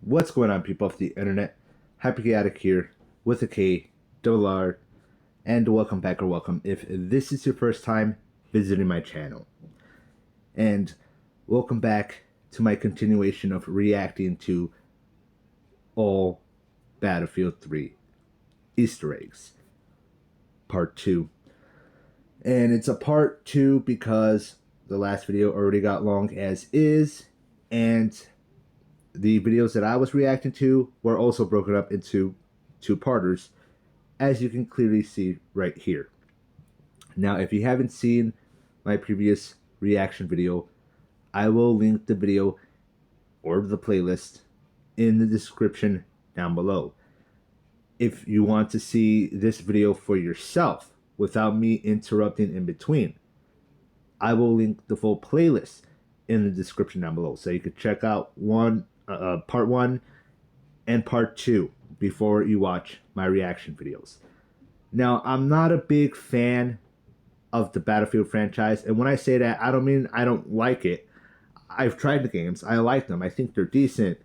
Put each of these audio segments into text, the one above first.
What's going on, people of the internet? Happy Chaotic here with a K, double R, and welcome back or welcome if this is your first time visiting my channel. And welcome back to my continuation of reacting to all Battlefield 3 Easter eggs, part 2. And it's a part 2 because the last video already got long as is, and the videos that I was reacting to were also broken up into two-parters, as you can clearly see right here. Now, if you haven't seen my previous reaction video, I will link the video or the playlist in the description down below. If you want to see this video for yourself without me interrupting in between, I will link the full playlist in the description down below, so you could check out part 1 and part 2 before you watch my reaction videos. Now, I'm not a big fan of the Battlefield franchise, and when I say that, I don't mean I don't like it. I've tried the games. I like them. I think they're decent.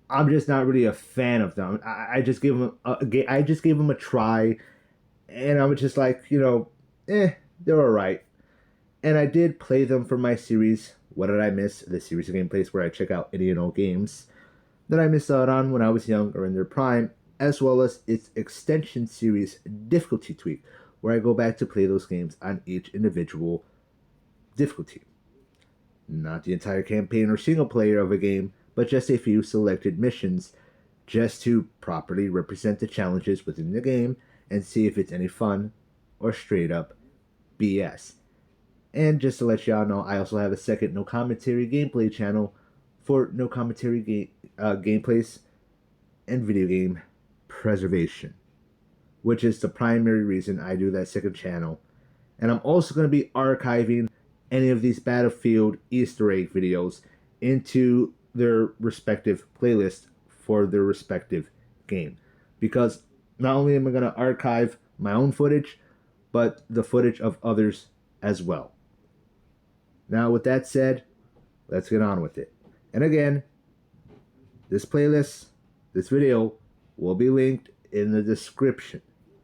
I'm just not really a fan of them. I just gave them a try, and I was just like, they're alright. And I did play them for my series, What Did I Miss? The series of gameplays where I check out any and all games that I missed out on when I was young or in their prime, as well as its extension series difficulty tweak, where I go back to play those games on each individual difficulty. Not the entire campaign or single player of a game, but just a few selected missions, just to properly represent the challenges within the game and see if it's any fun or straight up BS. And just to let y'all know, I also have a second no commentary gameplay channel for no commentary gameplays and video game preservation, which is the primary reason I do that second channel. And I'm also going to be archiving any of these Battlefield Easter egg videos into their respective playlist for their respective game, because not only am I going to archive my own footage, but the footage of others as well. Now, with that said, let's get on with it. And again, this playlist, this video, will be linked in the description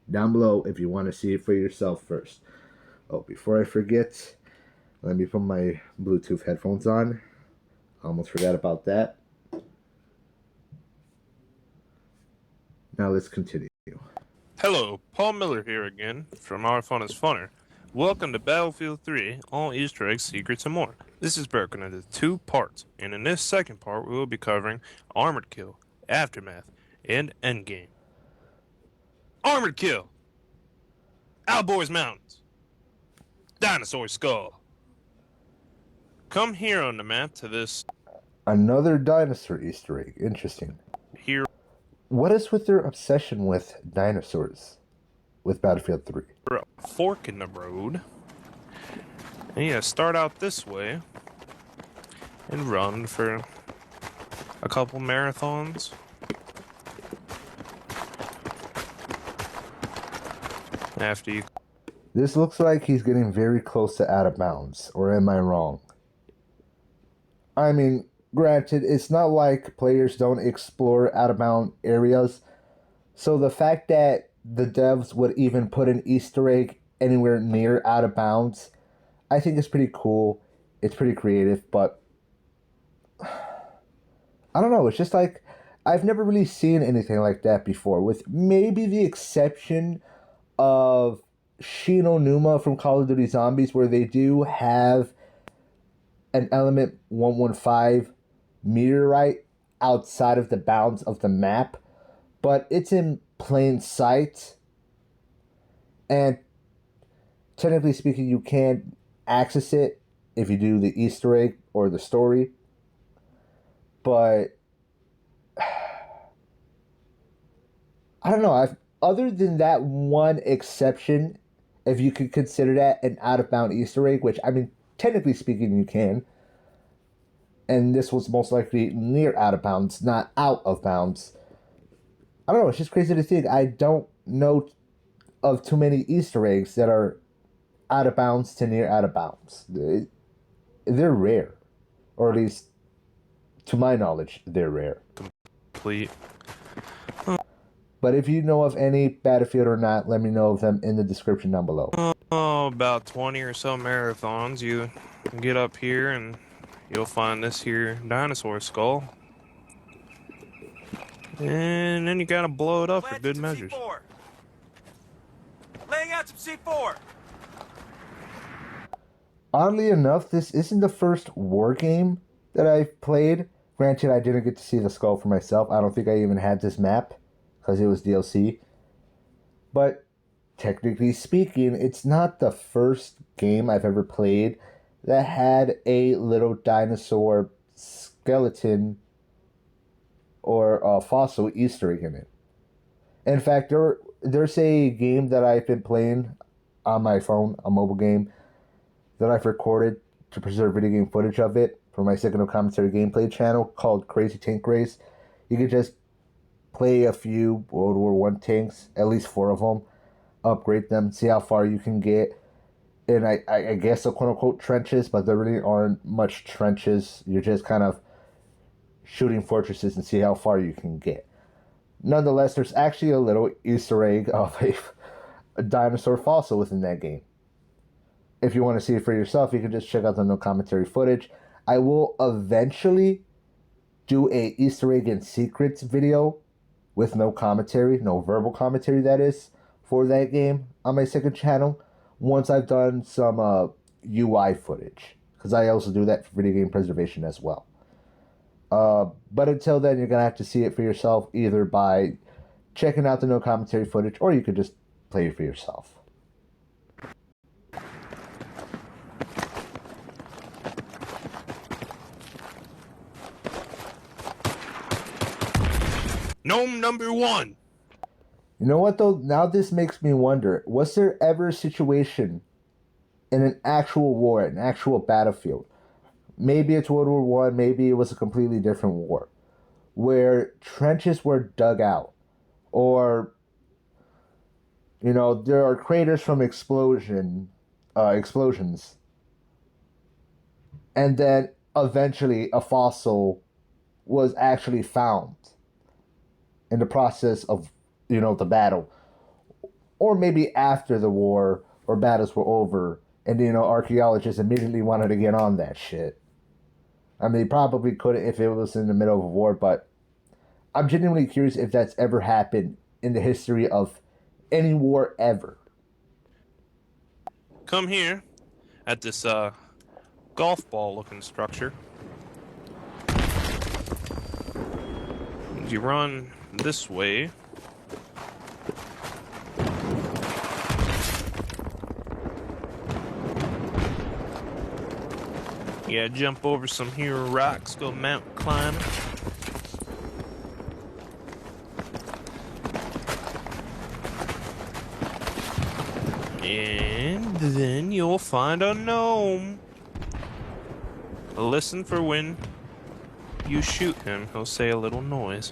down below if you want to see it for yourself first. Oh, before I forget, let me put my Bluetooth headphones on. I almost forgot about that. Now let's continue. Hello, Paul Miller here again from Our Fun is Funner. Welcome to Battlefield 3, all Easter eggs, secrets, and more. This is broken into 2 parts, and in this second part we will be covering Armored Kill, Aftermath, and Endgame. Armored Kill! Alborz Mountains! Dinosaur Skull! Come here on the map to this... Another dinosaur Easter egg. Interesting. Here... What is with their obsession with dinosaurs with Battlefield 3? A fork in the road. And yeah, start out this way and run for a couple marathons. After you... This looks like he's getting very close to out of bounds, or am I wrong? I mean, granted, it's not like players don't explore out of bound areas, so the fact that the devs would even put an Easter egg anywhere near out of bounds, I think it's pretty cool. It's pretty creative, but I don't know. It's just like, I've never really seen anything like that before, with maybe the exception of Shino Numa from Call of Duty Zombies, where they do have an Element 115 meteorite outside of the bounds of the map, but it's in plain sight, and technically speaking, you can't access it if you do the Easter egg or the story. But I don't know. Other than that one exception, if you could consider that an out-of-bound Easter egg, which, I mean, technically speaking, you can. And this was most likely near out of bounds, not out of bounds. I don't know, it's just crazy to think. I don't know of too many Easter eggs that are out of bounds to near out of bounds. They're rare. Or at least, to my knowledge, they're rare. complete. But if you know of any Battlefield or not, let me know of them in the description down below. Oh, about 20 or so marathons. You get up here and you'll find this here dinosaur skull. And then you gotta blow it up for good measures. C4. Laying out some C4. Oddly enough, this isn't the first war game that I've played. Granted, I didn't get to see the skull for myself. I don't think I even had this map because it was DLC. But technically speaking, it's not the first game I've ever played that had a little dinosaur skeleton or a fossil Easter egg in it. In fact, there's a game that I've been playing on my phone, a mobile game, that I've recorded to preserve video game footage of it for my Second of Commentary gameplay channel called Crazy Tank Race. You can just play a few World War I tanks, at least 4 of them, upgrade them, see how far you can get. And I guess the quote-unquote trenches, but there really aren't much trenches. You're just kind of shooting fortresses and see how far you can get. Nonetheless, there's actually a little Easter egg of a dinosaur fossil within that game. If you want to see it for yourself, you can just check out the no commentary footage. I will eventually do a Easter egg and secrets video with no commentary, no verbal commentary that is, for that game on my second channel once I've done some UI footage, because I also do that for video game preservation as well. But until then, you're going to have to see it for yourself, either by checking out the no commentary footage, or you could just play it for yourself. Gnome number 1. You know what, though? Now this makes me wonder, was there ever a situation in an actual war, an actual battlefield, maybe it's World War I, maybe it was a completely different war, where trenches were dug out, or, you know, there are craters from explosions, and then eventually a fossil was actually found in the process of, you know, the battle, or maybe after the war or battles were over, and, you know, archaeologists immediately wanted to get on that shit. I mean, they probably could if it was in the middle of a war, but I'm genuinely curious if that's ever happened in the history of any war ever. Come here at this golf ball looking structure. You run this way. Yeah, jump over some here rocks, go mountain climbing. And then you'll find a gnome. Listen for when you shoot him, he'll say a little noise.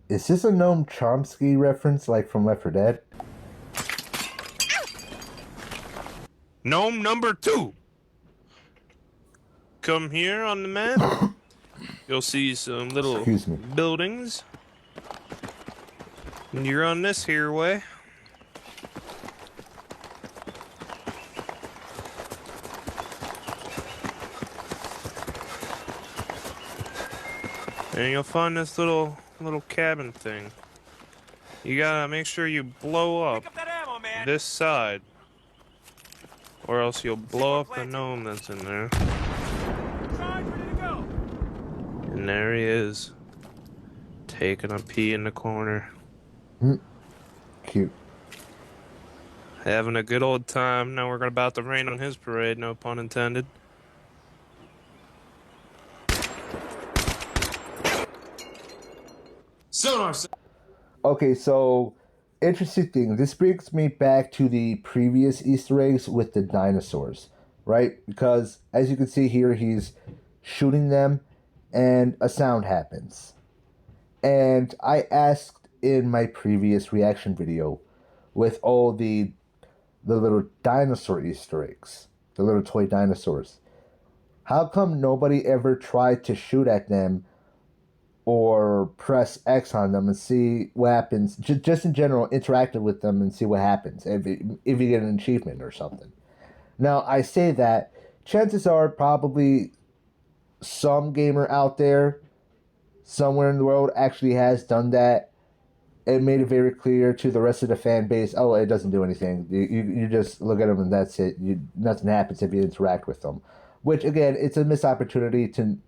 Is this a Noam Chomsky reference, like from Left 4 Dead? Gnome number 2. Come here on the map. You'll see some little buildings. And you're on this here way. And you'll find this little cabin thing. You gotta make sure you blow up Pick up that ammo, man. this side, or else you'll blow up the gnome that's in there. Charge, ready to go. And there he is, taking a pee in the corner. Cute. Having a good old time. Now we're about to rain on his parade, no pun intended. Sonar. Okay, so interesting thing. This brings me back to the previous Easter eggs with the dinosaurs, right? Because as you can see here, he's shooting them and a sound happens. And I asked in my previous reaction video with all the little dinosaur Easter eggs, the little toy dinosaurs, How come nobody ever tried to shoot at them or press X on them and see what happens? Just in general, interacted with them and see what happens if you get an achievement or something. Now, I say that chances are probably some gamer out there somewhere in the world actually has done that. It made it very clear to the rest of the fan base, oh, it doesn't do anything. You just look at them and that's it. Nothing happens if you interact with them. Which, again, it's a missed opportunity to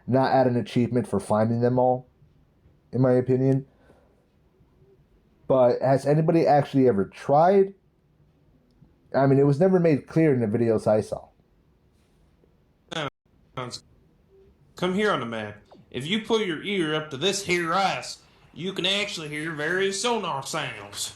not add an achievement for finding them all, in my opinion. But has anybody actually ever tried? I mean, it was never made clear in the videos I saw. Come here on the map. If you put your ear up to this here ice, you can actually hear various sonar sounds.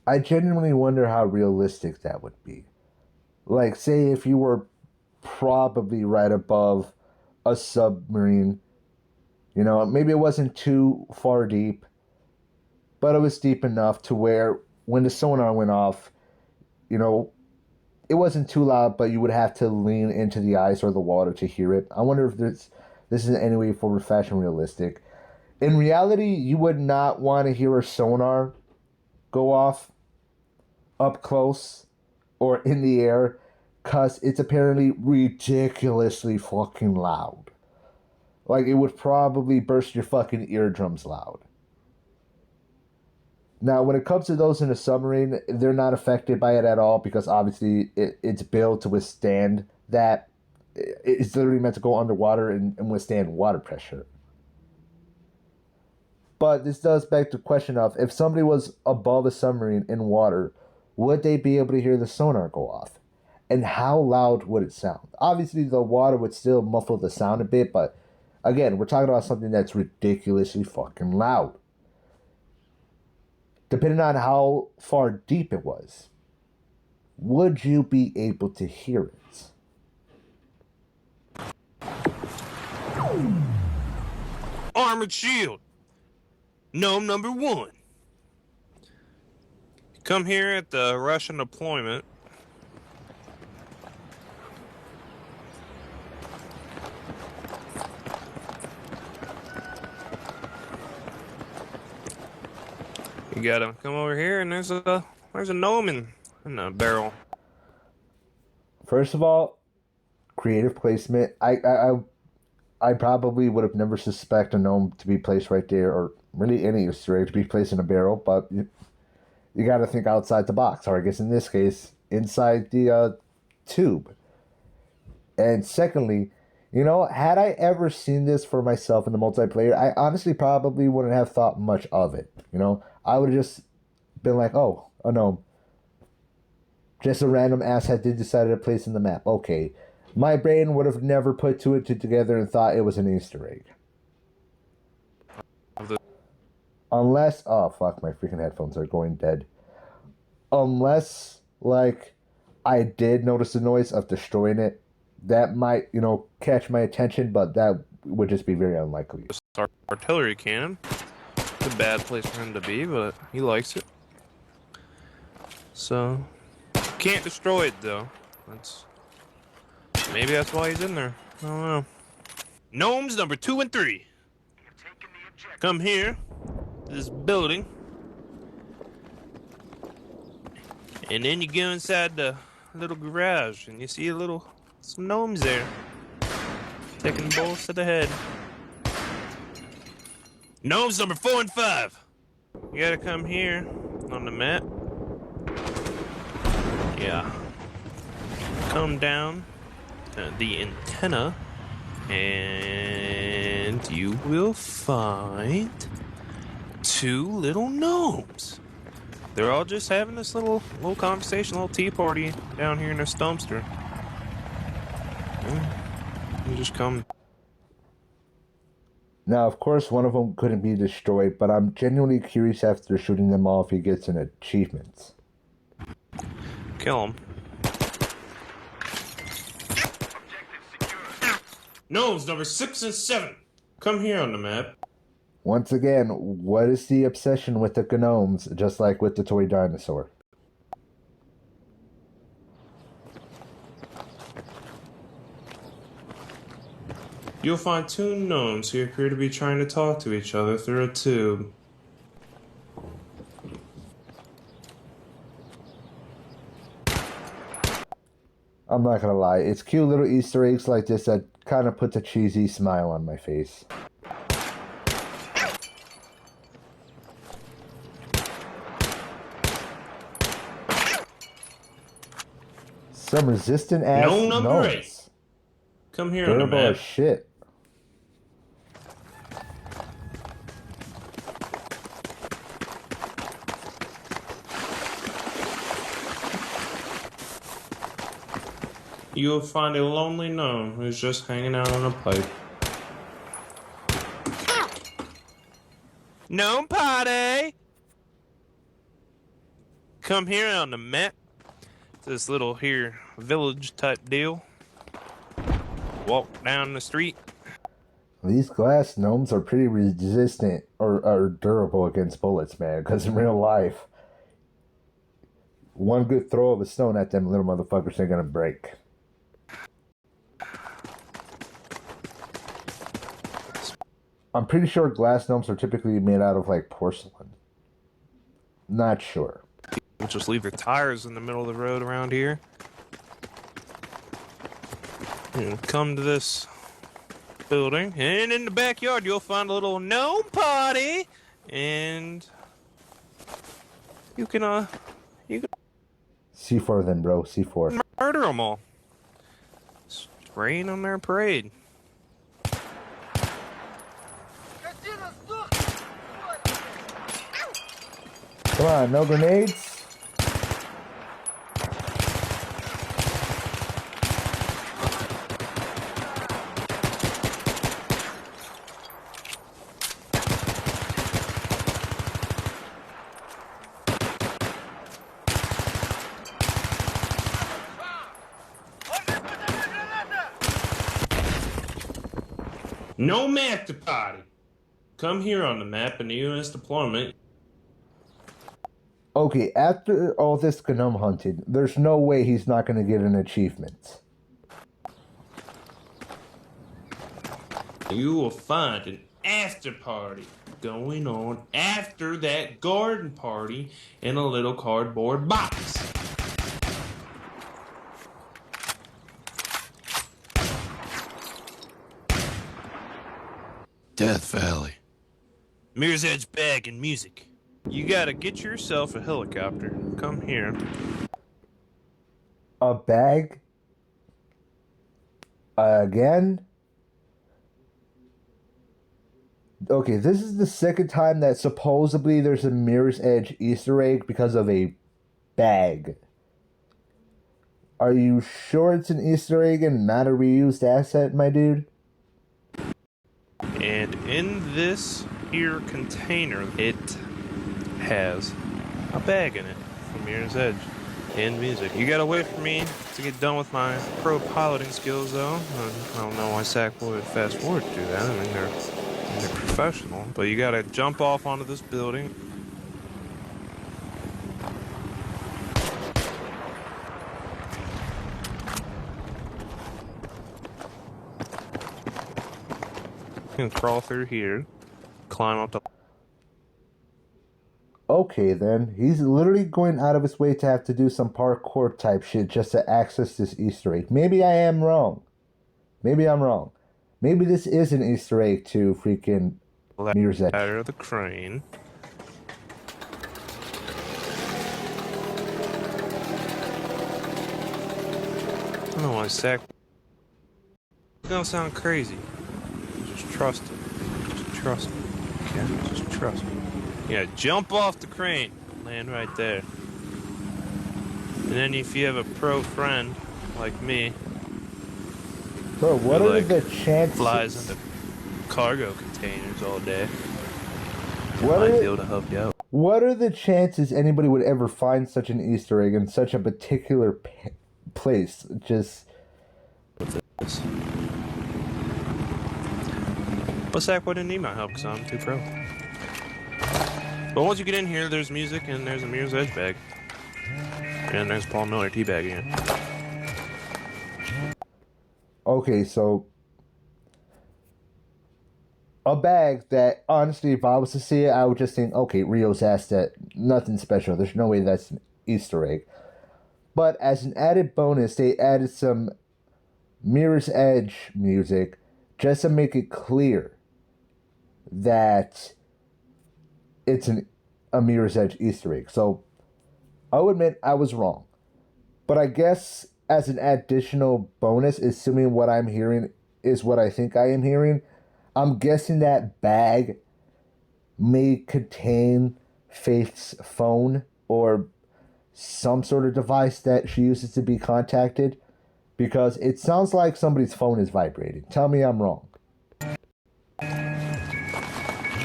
I genuinely wonder how realistic that would be. Like, say if you were probably right above a submarine, you know, maybe it wasn't too far deep, but it was deep enough to where when the sonar went off, you know, it wasn't too loud, but you would have to lean into the ice or the water to hear it. I wonder if this is in any way for fashion realistic. In reality, you would not want to hear a sonar go off up close or in the air because it's apparently ridiculously fucking loud. Like, it would probably burst your fucking eardrums loud. Now, when it comes to those in a submarine, they're not affected by it at all because obviously it's built to withstand that. It's literally meant to go underwater and withstand water pressure. But this does beg the question of, if somebody was above a submarine in water, would they be able to hear the sonar go off? And how loud would it sound? Obviously, the water would still muffle the sound a bit, but again, we're talking about something that's ridiculously fucking loud. Depending on how far deep it was, would you be able to hear it? Armored shield. Gnome number 1. Come here at the Russian deployment. You gotta come over here, and there's a gnome in a barrel. First of all, creative placement. I probably would have never suspect a gnome to be placed right there, or really any Easter egg to be placed in a barrel, but you got to think outside the box, or I guess in this case, inside the tube. And secondly, you know, had I ever seen this for myself in the multiplayer, I honestly probably wouldn't have thought much of it. You know, I would have just been like, oh, a gnome. Just a random asshat they decided to place in the map. Okay. My brain would have never put two and two together and thought it was an Easter egg. Unless, oh fuck, my freaking headphones are going dead. Unless, like, I did notice the noise of destroying it, that might, you know, catch my attention, but that would just be very unlikely. Artillery cannon. It's a bad place for him to be, but he likes it. So, can't destroy it though. Maybe that's why he's in there. I don't know. Gnomes number 2 and 3. Come here. This building. And then you go inside the little garage and you see some gnomes there. Taking bullets to the head. Gnomes number 4 and 5. You gotta come here on the map. Yeah. Come down the antenna and you will find 2 little gnomes. They're all just having this little conversation, little tea party down here in this dumpster. You just come. Now, of course, one of them couldn't be destroyed, but I'm genuinely curious after shooting them all if he gets an achievement. Kill him. Gnomes number 6 and 7. Come here on the map. Once again, what is the obsession with the gnomes, just like with the toy dinosaur? You'll find two gnomes who appear to be trying to talk to each other through a tube. I'm not gonna lie, it's cute little Easter eggs like this that kind of puts a cheesy smile on my face. Some resistant ass Gnome number gnomes. 8. Come here on the Durable as map. shit. You'll find a lonely gnome who's just hanging out on a pipe. Gnome party! Come here on the map. This little here village type deal. Walk down the street. These glass gnomes are pretty resistant or durable against bullets, man. Because in real life, one good throw of a stone at them little motherfuckers are gonna break. I'm pretty sure glass gnomes are typically made out of like porcelain. Not sure. We'll just leave their tires in the middle of the road around here. And come to this building, and in the backyard you'll find a little gnome party, and you can C4 then, bro. C4. murder them all. Just rain on their parade. Come on, no grenades? No map to party. Come here on the map in the U.S. deployment. Okay, after all this gnome hunted, there's no way he's not going to get an achievement. You will find an after party going on after that garden party in a little cardboard box. Death Valley. Mirror's Edge bag and music. You gotta get yourself a helicopter. Come here. A bag? Again? Okay, this is the second time that supposedly there's a Mirror's Edge Easter egg because of a bag. Are you sure it's an Easter egg and not a reused asset, my dude? And in this here container, it has a bag in it from Mirror's Edge and music. You gotta wait for me to get done with my pro piloting skills, though. I don't know why Sackboy would fast forward to do that. I mean, they're professional, but you gotta jump off onto this building. You can crawl through here, climb up the. Okay then, he's literally going out of his way to have to do some parkour type shit just to access this Easter egg. Maybe I am wrong. Maybe I'm wrong. Maybe this is an Easter egg to freaking Mirror's Edge. Ladder of the crane. I don't know why Sack. It's gonna sound crazy. Just trust it. Just trust me. Okay? Just trust me. Yeah, jump off the crane. Land right there. And then if you have a pro friend like me, Bro, what who, are like, the chances? flies into cargo containers all day, What might are, be able to help you out. what are the chances anybody would ever find such an Easter egg in such a particular place? Just But Sackboy didn't need my help because I'm too pro. But once you get in here, there's music and there's a Mirror's Edge bag. And there's Paul Miller teabag again. Okay, so a bag that, honestly, if I was to see it, I would just think, okay, Rio's asked that, nothing special. There's no way that's an Easter egg. But as an added bonus, they added some Mirror's Edge music just to make it clear that it's a Mirror's Edge Easter egg. So I'll admit I was wrong. But I guess as an additional bonus, assuming what I'm hearing is what I think I am hearing, I'm guessing that bag may contain Faith's phone or some sort of device that she uses to be contacted, because it sounds like somebody's phone is vibrating. Tell me I'm wrong.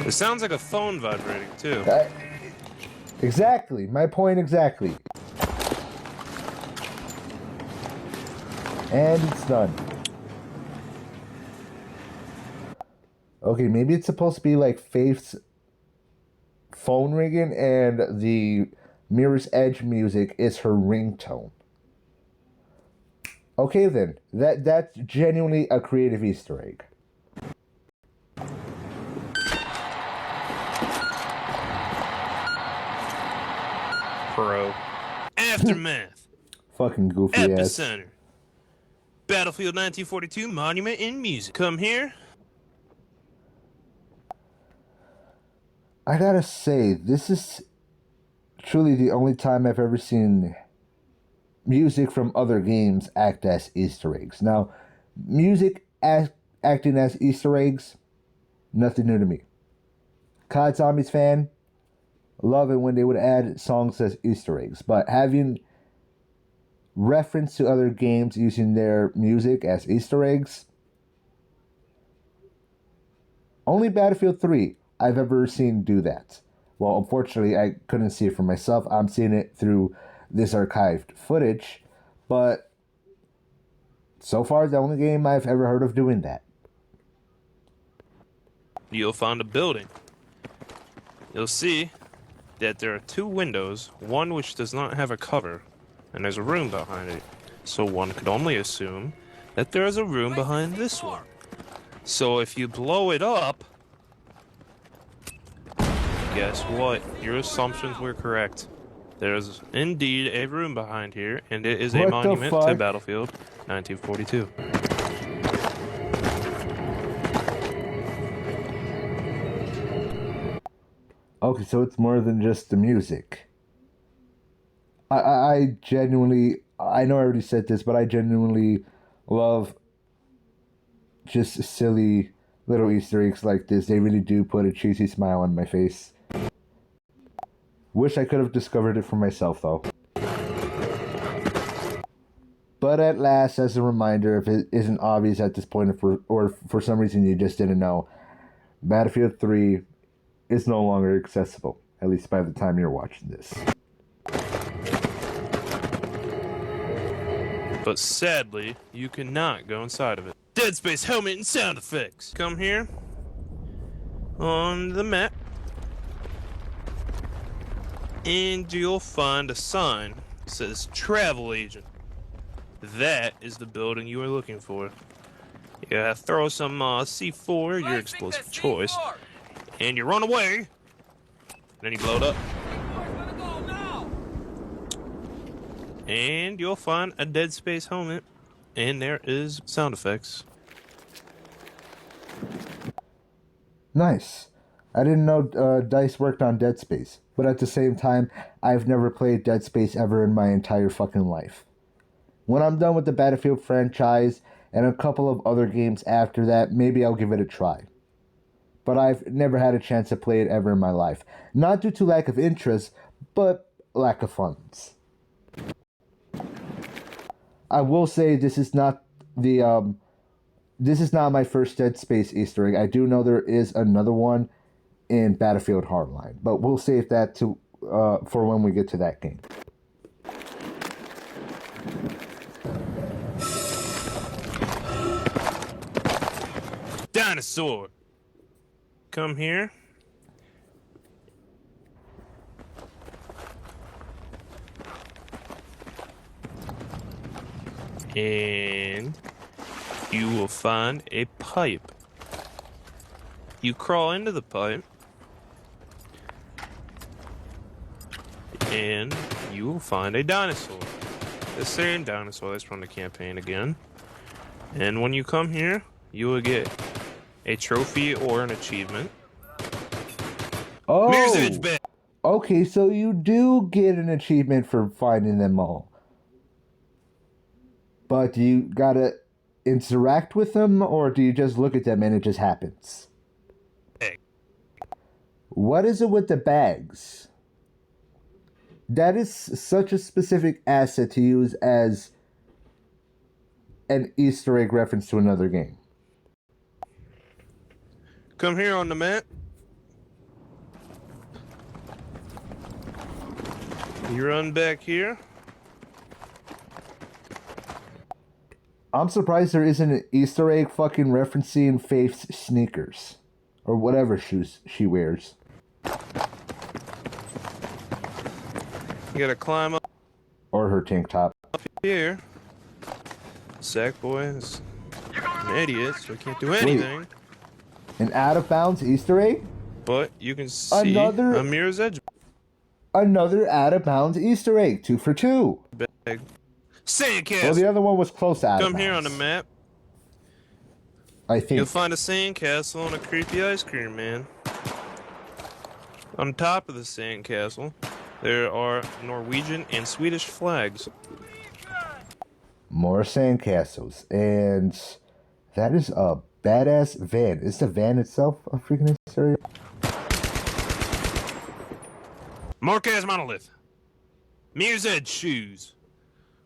It sounds like a phone vibrating, too. Exactly. My point exactly. And it's done. Okay, maybe it's supposed to be like Faith's phone ringing and the Mirror's Edge music is her ringtone. Okay then, that's genuinely a creative Easter egg. Pro. Aftermath. Fucking goofy ass. Epicenter. Battlefield 1942 Monument in Music. Come here. I gotta say, this is truly the only time I've ever seen music from other games act as Easter eggs. Now, music acting as Easter eggs, nothing new to me. COD Zombies fan, love it when they would add songs as Easter eggs. But having reference to other games using their music as Easter eggs, only Battlefield 3 I've ever seen do that. Well, unfortunately, I couldn't see it for myself. I'm seeing it through this archived footage. But so far, the only game I've ever heard of doing that. You'll find a building. You'll see that there are two windows, one which does not have a cover, and there's a room behind it. So one could only assume that there is a room behind this one. So if you blow it up, guess what? Your assumptions were correct. There's indeed a room behind here, and it is a What the monument to fuck? Battlefield 1942. Okay, so it's more than just the music. I genuinely, I know I already said this, but I genuinely love just silly little Easter eggs like this. They really do put a cheesy smile on my face. Wish I could have discovered it for myself, though. But at last, as a reminder, if it isn't obvious at this point, or for some reason you just didn't know, Battlefield 3 is no longer accessible, at least by the time you're watching this. But sadly, you cannot go inside of it. Dead Space helmet and sound effects. Come here. On the map. And you'll find a sign that says Travel Agent. That is the building you are looking for. You gotta throw some C4, your explosive choice, and you run away. Then you blow it up. And you'll find a Dead Space helmet, and there is sound effects. Nice. I didn't know DICE worked on Dead Space, but at the same time, I've never played Dead Space ever in my entire fucking life. When I'm done with the Battlefield franchise and a couple of other games after that, maybe I'll give it a try. But I've never had a chance to play it ever in my life. Not due to lack of interest, but lack of funds. I will say this is not the this is not my first Dead Space Easter egg. I do know there is another one in Battlefield Hardline, but we'll save that to for when we get to that game. Dinosaur. come here. And you will find a pipe. You crawl into the pipe. And you will find a dinosaur. The same dinosaur that's from the campaign again. And when you come here, you will get a trophy or an achievement. Oh, Mirror's Edge bag. okay, so you do get an achievement for finding them all. But do you gotta interact with them, or do you just look at them and it just happens? Bag. What is it with the bags? That is such a specific asset to use as an Easter egg reference to another game. Come here on the map. You run back here. I'm surprised there isn't an Easter egg fucking referencing Faith's sneakers. Or whatever shoes she wears. You gotta climb up Or her tank top. here. Sackboy is an idiot, so he can't do anything. An out of bounds Easter egg? But you can see Another- a Mirror's Edge Another out of bounds Easter egg. 2 for 2. bag. Sandcastle. Well, the other one was close to out of Come here on the bounds, map. I think. You'll find a sandcastle and a creepy ice cream man. On top of the sandcastle, there are Norwegian and Swedish flags. More sandcastles. And that is a badass van. Is the van itself a freaking Easter egg? Marquez Monolith. Mirror's Edge shoes.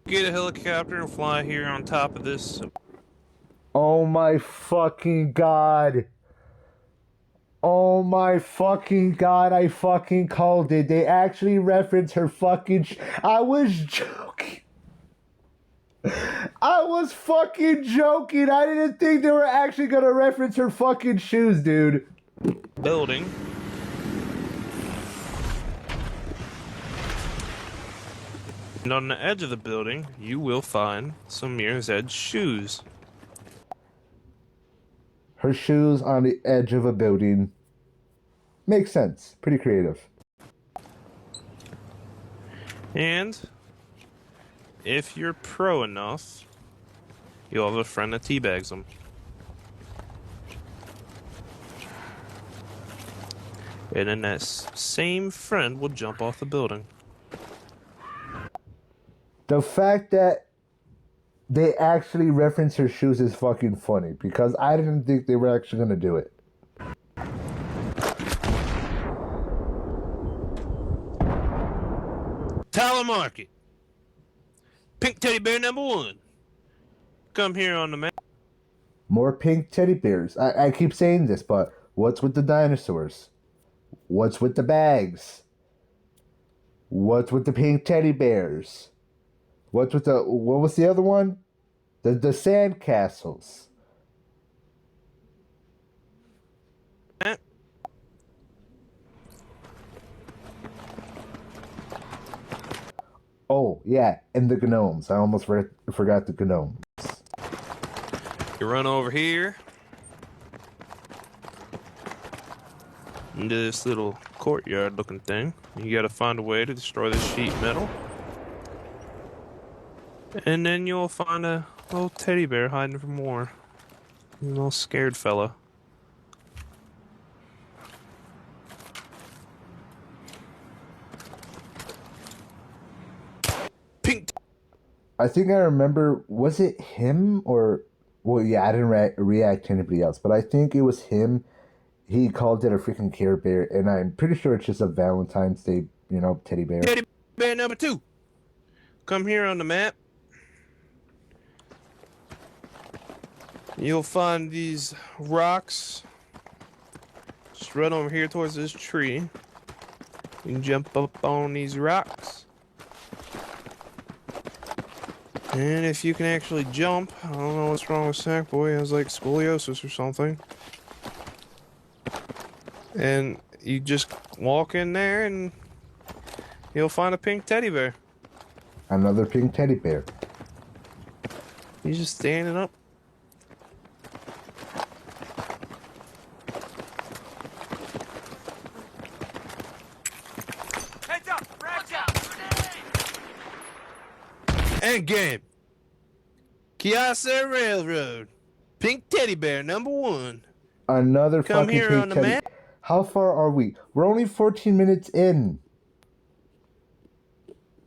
Get a helicopter and fly here on top of this. Oh my fucking god. Oh my fucking god, I fucking called it. They actually reference her fucking I was joking. I was fucking joking. I didn't think they were actually gonna reference her fucking shoes, dude. Building. And on the edge of the building, you will find some Mirror's Edge shoes. Her shoes on the edge of a building. Makes sense. Pretty creative. And if you're pro enough, you'll have a friend that teabags them. And then that same friend will jump off the building. The fact that they actually reference her shoes is fucking funny because I didn't think they were actually gonna do it. Tyler Market. Pink teddy bear number 1. Come here on the map. More pink teddy bears. I keep saying this, but what's with the dinosaurs? What's with the bags? What's with the pink teddy bears? What's with the... What was the other one? The sand castles. Oh, yeah, and the gnomes. I almost forgot the gnomes. You run over here into this little courtyard looking thing. You gotta find a way to destroy this sheet metal. And then you'll find a little teddy bear hiding from war. A little scared fella. Pink. I think I remember, was it him or... Well, yeah, I didn't react to anybody else, but I think it was him. He called it a freaking Care Bear, and I'm pretty sure it's just a Valentine's Day, teddy bear. Teddy bear number 2. Come here on the map. You'll find these rocks. Just run over here towards this tree. You can jump up on these rocks. And if you can actually jump, I don't know what's wrong with Sackboy. He has like scoliosis or something. And you just walk in there and you'll find a pink teddy bear. Another pink teddy bear. He's just standing up. Heads up! Watch out! And game. Kiasa Railroad. Pink teddy bear number 1. Another Come fucking here pink on the teddy. map. How far are we? We're only 14 minutes in.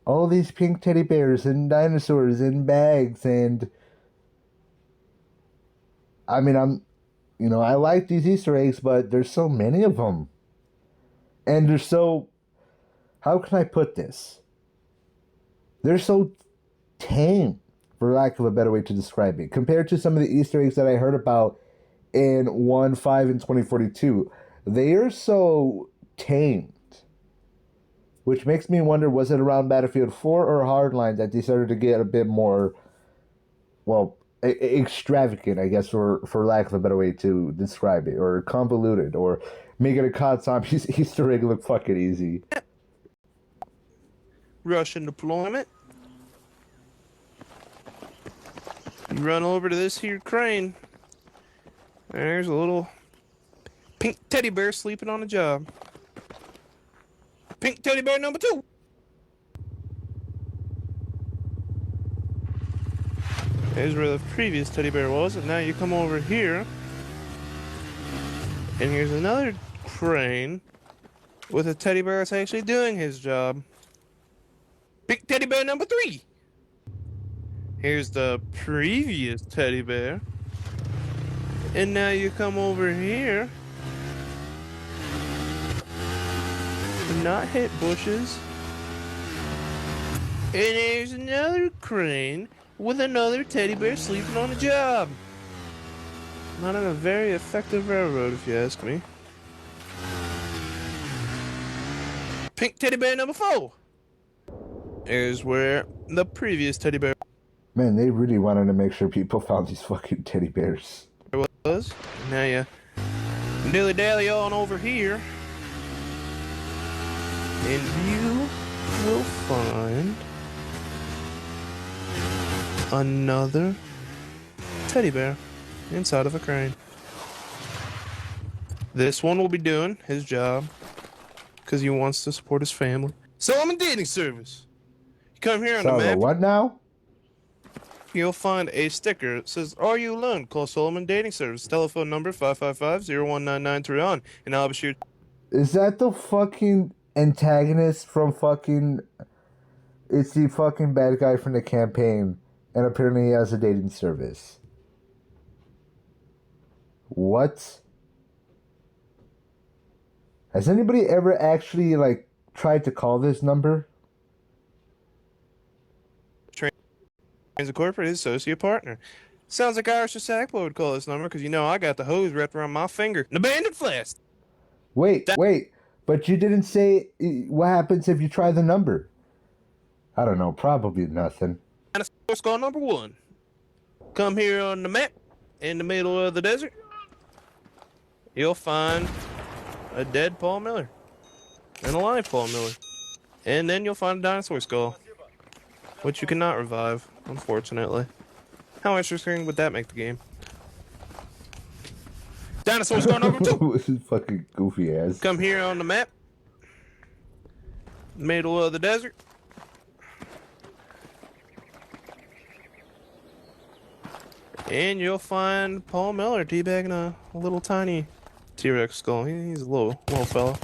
All these pink teddy bears and dinosaurs in bags and... I mean, I like these Easter eggs, but there's so many of them. And they're so... How can I put this? They're so tame, for lack of a better way to describe it, compared to some of the Easter eggs that I heard about in 1.5 and 2042. They are so tamed. Which makes me wonder, was it around Battlefield 4 or Hardline that they started to get a bit more, well, extravagant, I guess, for lack of a better way to describe it, or convoluted, or making a COD Zombies Easter egg look fucking easy. Russian deployment. You run over to this here crane. And there's a little pink teddy bear sleeping on a job. Pink teddy bear number 2. There's where the previous teddy bear was, and now you come over here. And here's another crane with a teddy bear that's actually doing his job. Pink teddy bear number 3. Here's the previous teddy bear. And now you come over here. Not hit bushes. And there's another crane with another teddy bear sleeping on a job. Not on a very effective railroad, if you ask me. Pink teddy bear number 4. There's where the previous teddy bear Man, they really wanted to make sure people found these fucking teddy bears. was. Now you dilly-dally on over here. And you will find another teddy bear inside of a crane. This one will be doing his job because he wants to support his family. Solomon Dating Service. You come here on the So, map, what now? you'll find a sticker that says, "Are you alone? Call Solomon Dating Service. Telephone number 555-01993 and I'll be sure." Is that the fucking antagonist from fucking... It's the fucking bad guy from the campaign, and apparently he has a dating service. What? Has anybody ever actually, like, tried to call this number? As a corporate associate partner. Sounds like Irish Sackboy would call this number because you know I got the hose wrapped around my finger. An abandoned flask. Wait, but you didn't say what happens if you try the number. I don't know, probably nothing. Dinosaur skull number 1. Come here on the map in the middle of the desert. You'll find a dead Paul Miller and a live Paul Miller. And then you'll find a dinosaur skull, which you cannot revive, unfortunately. How interesting would that make the game? Dinosaur skull number 2. This is fucking goofy ass. Come here on the map. Middle of the desert. And you'll find Paul Miller teabagging a little tiny T-Rex skull. He's a little fella.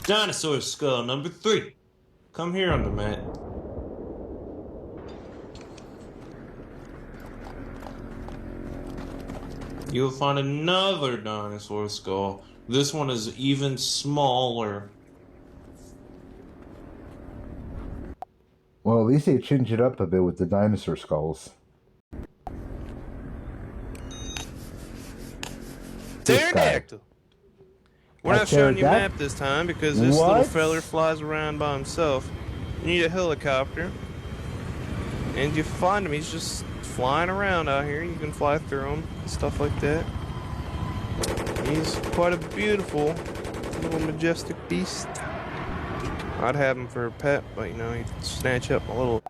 Dinosaur skull number 3. Come here on the mat. You'll find another dinosaur skull. This one is even smaller. Well, at least they changed it up a bit with the dinosaur skulls. This guy. Pterodactyl. We're A not showing you pterodactyl? map this time because this little What? feller flies around by himself. You need a helicopter. And you find him, he's just flying around out here. You can fly through him, stuff like that. He's quite a beautiful little majestic beast. I'd have him for a pet, but you know, he'd snatch up a little.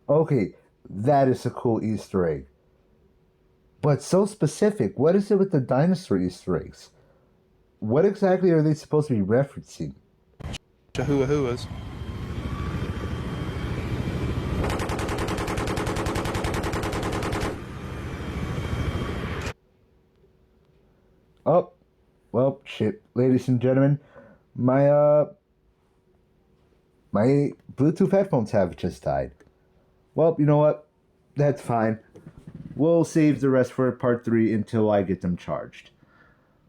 Okay, that is a cool Easter egg. But so specific. What is it with the dinosaur Easter eggs? What exactly are they supposed to be referencing? Chihuahuas. Oh, well, shit. Ladies and gentlemen, my Bluetooth headphones have just died. Well, you know what? That's fine. We'll save the rest for part 3 until I get them charged.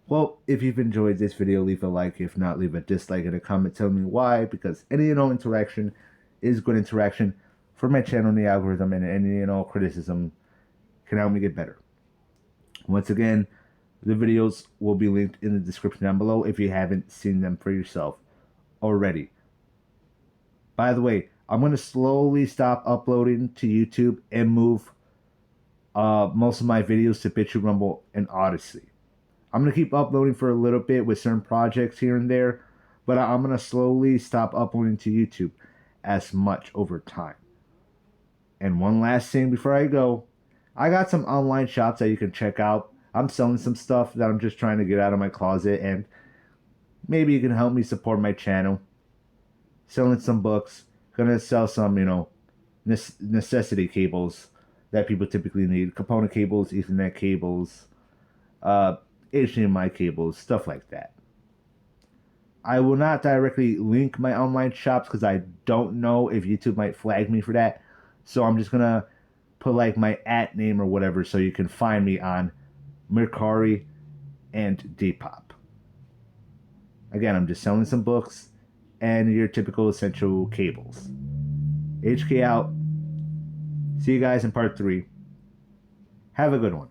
Well, if you've enjoyed this video, leave a like. If not, leave a dislike and a comment telling me why, because any and all interaction is good interaction for my channel and the algorithm, and any and all criticism can help me get better. Once again, the videos will be linked in the description down below if you haven't seen them for yourself already. By the way, I'm going to slowly stop uploading to YouTube and move most of my videos to BitChute, Rumble, and Odyssey. I'm going to keep uploading for a little bit with certain projects here and there, but I'm going to slowly stop uploading to YouTube as much over time. And one last thing before I go, I got some online shops that you can check out. I'm selling some stuff that I'm just trying to get out of my closet, and maybe you can help me support my channel. Selling some books, gonna sell some, you know, necessity cables that people typically need. Component cables, Ethernet cables, HDMI cables, stuff like that. I will not directly link my online shops because I don't know if YouTube might flag me for that. So I'm just gonna put like my @ name or whatever so you can find me on Mercari and Depop. Again, I'm just selling some books and your typical essential cables. HK out. See you guys in part 3. Have a good one.